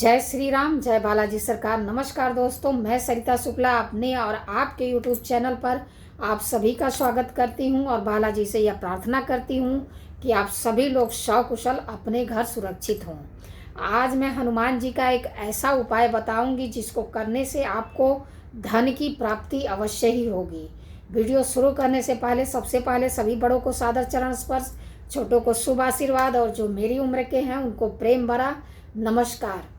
जय श्री राम, जय बालाजी सरकार। नमस्कार दोस्तों, मैं सरिता शुक्ला अपने और आपके यूट्यूब चैनल पर आप सभी का स्वागत करती हूं और बालाजी से यह प्रार्थना करती हूं कि आप सभी लोग सकुशल अपने घर सुरक्षित हों। आज मैं हनुमान जी का एक ऐसा उपाय बताऊंगी जिसको करने से आपको धन की प्राप्ति अवश्य ही होगी। वीडियो शुरू करने से पहले सबसे पहले सभी बड़ों को सादर चरण स्पर्श, छोटों को शुभ आशीर्वाद और जो मेरी उम्र के हैं उनको प्रेम भरा नमस्कार।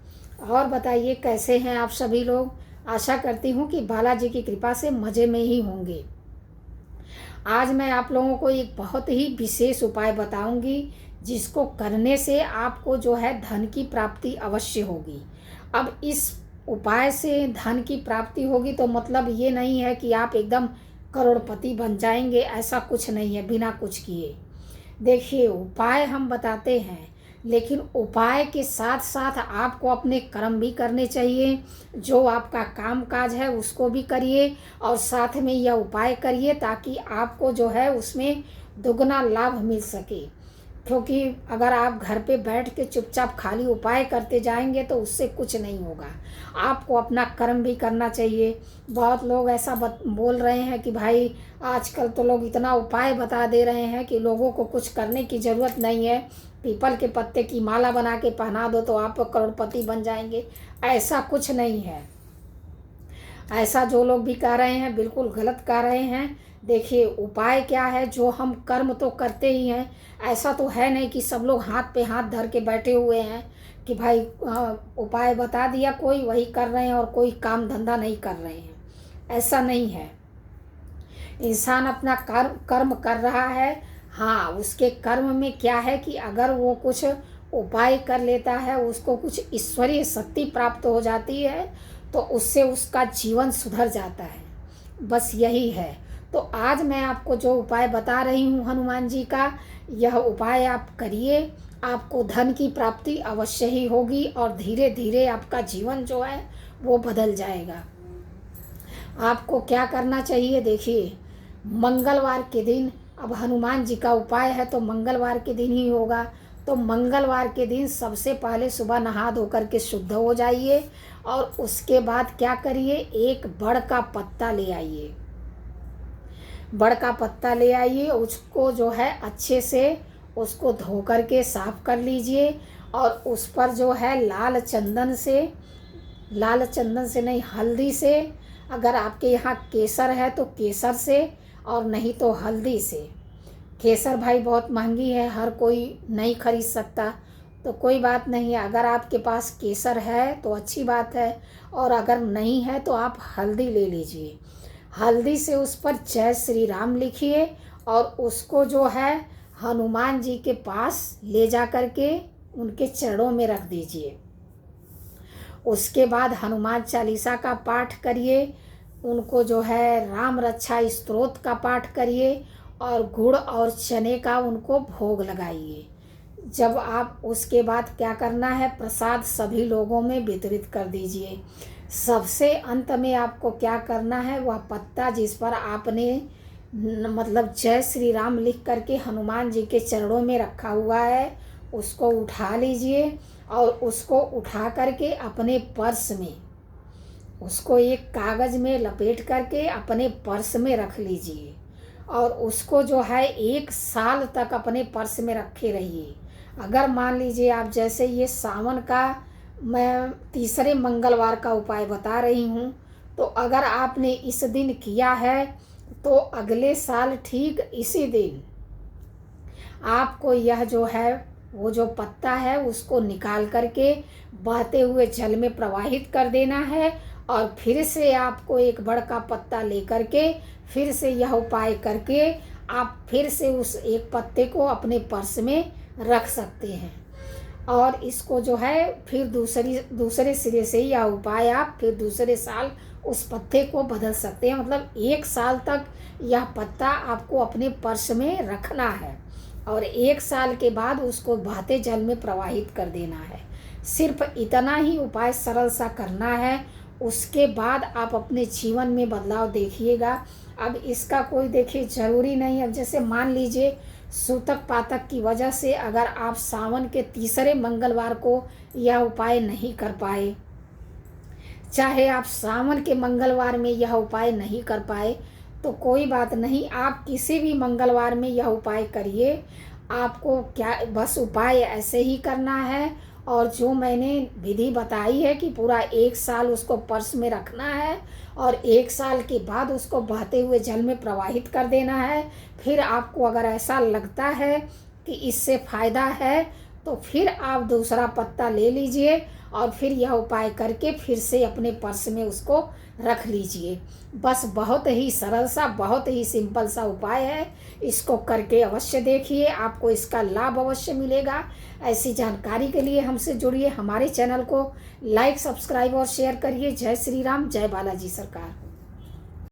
और बताइए कैसे हैं आप सभी लोग। आशा करती हूँ कि बालाजी की कृपा से मज़े में ही होंगे। आज मैं आप लोगों को एक बहुत ही विशेष उपाय बताऊंगी जिसको करने से आपको जो है धन की प्राप्ति अवश्य होगी। अब इस उपाय से धन की प्राप्ति होगी तो मतलब ये नहीं है कि आप एकदम करोड़पति बन जाएंगे, ऐसा कुछ नहीं है बिना कुछ किए। देखिए, उपाय हम बताते हैं लेकिन उपाय के साथ साथ आपको अपने कर्म भी करने चाहिए। जो आपका काम काज है उसको भी करिए और साथ में यह उपाय करिए ताकि आपको जो है उसमें दुगना लाभ मिल सके। क्योंकि अगर आप घर पे बैठ के चुपचाप खाली उपाय करते जाएंगे तो उससे कुछ नहीं होगा। आपको अपना कर्म भी करना चाहिए। बहुत लोग ऐसा बोल रहे हैं कि भाई आजकल तो लोग इतना उपाय बता दे रहे हैं कि लोगों को कुछ करने की ज़रूरत नहीं है, पीपल के पत्ते की माला बना के पहना दो तो आप करोड़पति बन जाएंगे। ऐसा कुछ नहीं है। ऐसा जो लोग भी कह रहे हैं बिल्कुल गलत कह रहे हैं। देखिए, उपाय क्या है, जो हम कर्म तो करते ही हैं। ऐसा तो है नहीं कि सब लोग हाथ पे हाथ धर के बैठे हुए हैं कि भाई उपाय बता दिया कोई वही कर रहे हैं और कोई काम धंधा नहीं कर रहे हैं। ऐसा नहीं है। इंसान अपना कर्म कर रहा है। हाँ, उसके कर्म में क्या है कि अगर वो कुछ उपाय कर लेता है, उसको कुछ ईश्वरीय शक्ति प्राप्त हो जाती है तो उससे उसका जीवन सुधर जाता है। बस यही है। तो आज मैं आपको जो उपाय बता रही हूँ हनुमान जी का, यह उपाय आप करिए, आपको धन की प्राप्ति अवश्य ही होगी और धीरे धीरे आपका जीवन जो है वो बदल जाएगा। आपको क्या करना चाहिए, देखिए, मंगलवार के दिन, अब हनुमान जी का उपाय है तो मंगलवार के दिन ही होगा। तो मंगलवार के दिन सबसे पहले सुबह नहा धो करके शुद्ध हो जाइए और उसके बाद क्या करिए, एक बड़ का पत्ता ले आइए। बड़ का पत्ता ले आइए, उसको जो है अच्छे से उसको धो करके साफ कर लीजिए और उस पर जो है लाल चंदन से नहीं, हल्दी से, अगर आपके यहाँ केसर है तो केसर से और नहीं तो हल्दी से। केसर भाई बहुत महंगी है, हर कोई नहीं खरीद सकता, तो कोई बात नहीं है। अगर आपके पास केसर है तो अच्छी बात है और अगर नहीं है तो आप हल्दी ले लीजिए। हल्दी से उस पर जय श्री राम लिखिए और उसको जो है हनुमान जी के पास ले जा कर के उनके चरणों में रख दीजिए। उसके बाद हनुमान चालीसा का पाठ करिए, उनको जो है राम रक्षा स्तोत्र का पाठ करिए और गुड़ और चने का उनको भोग लगाइए। जब आप उसके बाद क्या करना है, प्रसाद सभी लोगों में वितरित कर दीजिए। सबसे अंत में आपको क्या करना है, वह पत्ता जिस पर आपने मतलब जय श्री राम लिख करके हनुमान जी के चरणों में रखा हुआ है, उसको उठा लीजिए और उसको उठा करके अपने पर्स में, उसको एक कागज़ में लपेट करके अपने पर्स में रख लीजिए और उसको जो है 1 साल तक अपने पर्स में रखे रहिए। अगर मान लीजिए आप, जैसे ये सावन का मैं तीसरे मंगलवार का उपाय बता रही हूँ, तो अगर आपने इस दिन किया है तो अगले साल ठीक इसी दिन आपको यह जो है वो जो पत्ता है उसको निकाल करके बहते हुए जल में प्रवाहित कर देना है और फिर से आपको एक बड़ का पत्ता लेकर के फिर से यह उपाय करके आप फिर से उस एक पत्ते को अपने पर्स में रख सकते हैं और इसको जो है फिर दूसरे सिरे से यह उपाय आप फिर दूसरे साल उस पत्ते को बदल सकते हैं। मतलब 1 साल तक यह पत्ता आपको अपने पर्स में रखना है और 1 साल के बाद उसको बहते जल में प्रवाहित कर देना है। सिर्फ इतना ही उपाय सरल सा करना है, उसके बाद आप अपने जीवन में बदलाव देखिएगा। अब इसका कोई देखिए ज़रूरी नहीं है। जैसे मान लीजिए सूतक पातक की वजह से अगर आप सावन के तीसरे मंगलवार को यह उपाय नहीं कर पाए, चाहे आप सावन के मंगलवार में यह उपाय नहीं कर पाए तो कोई बात नहीं, आप किसी भी मंगलवार में यह उपाय करिए। आपको क्या बस उपाय ऐसे ही करना है, और जो मैंने विधि बताई है कि पूरा 1 साल उसको पर्स में रखना है और 1 साल के बाद उसको बहते हुए जल में प्रवाहित कर देना है। फिर आपको अगर ऐसा लगता है कि इससे फ़ायदा है तो फिर आप दूसरा पत्ता ले लीजिए और फिर यह उपाय करके फिर से अपने पर्स में उसको रख लीजिए। बस बहुत ही सरल सा, बहुत ही सिंपल सा उपाय है। इसको करके अवश्य देखिए, आपको इसका लाभ अवश्य मिलेगा। ऐसी जानकारी के लिए हमसे जुड़िए, हमारे चैनल को लाइक, सब्सक्राइब और शेयर करिए। जय श्री राम, जय बालाजी सरकार।